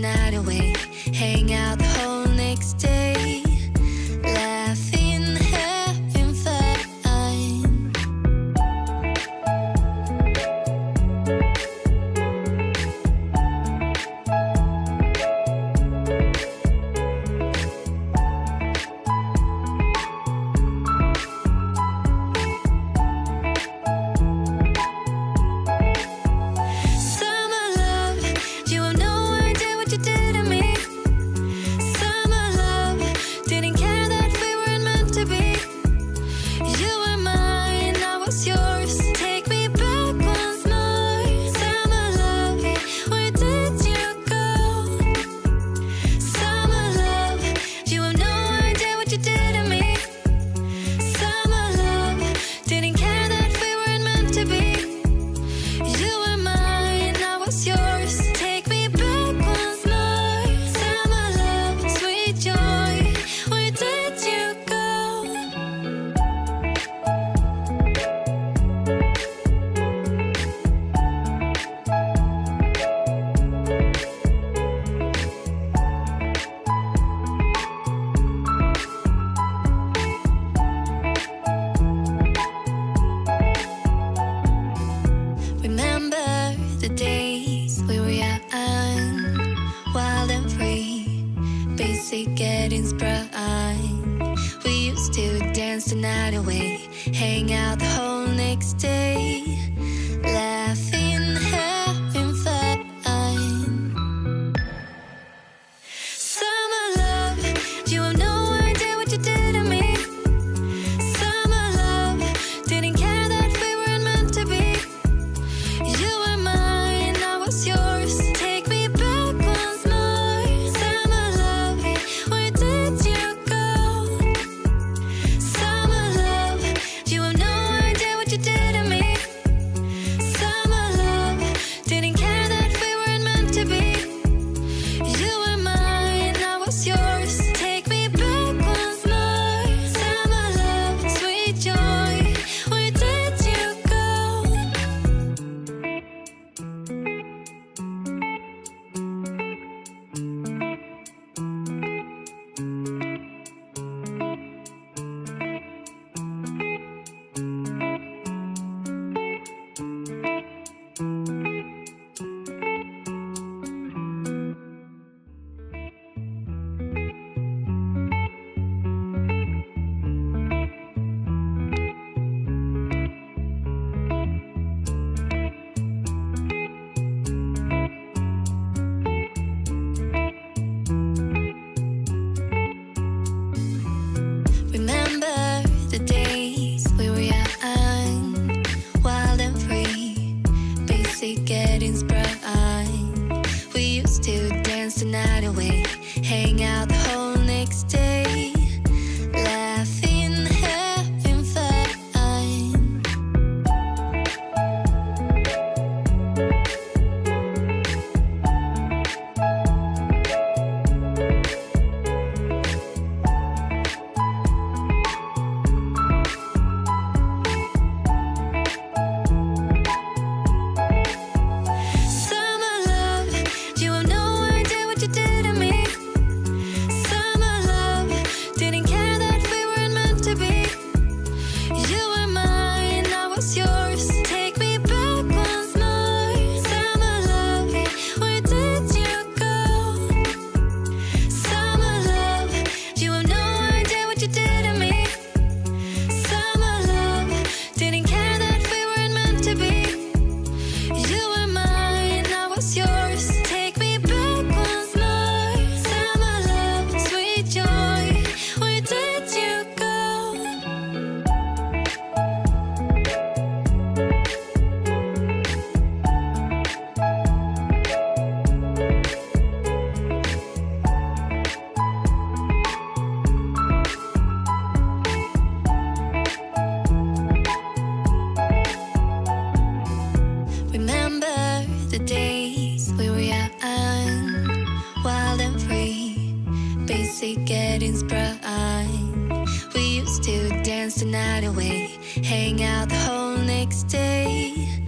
night away, hang out the whole next day, laughing, having fun. The days we were young, wild and free, basic getting sprung. We used to dance the night away, hang out the whole next day, laughing, having fun. Summer love, you have no idea what you did to me. Summer love, didn't care that we weren't meant to be. You were mine, I was yours. Take me back once more. Summer love, where did you go? Summer love, you have no idea what you did to me. Summer love, didn't care that we weren't meant to be. You were mine, I was yours. Take me back once more. Summer love, sweet joy, where did you go? Remember the days we were young, wild and free, basic getting sprung. We used to dance the night away, hang out the whole next day, laughing, having fun. Summer love, you have no idea what you did to me. Summer love, didn't care that we weren't meant to be. You were mine, I was yours. Take me back once more. Summer love, where did you go? Summer love, you have no idea what you did to me. Summer love, didn't care that we weren't meant to be. You were mine, I was yours. Take me back once more. Summer love, sweet joy, where did you go? Remember the days we were young, wild and free, basic getting sprung. We used to dance the night away, hang out the whole next day,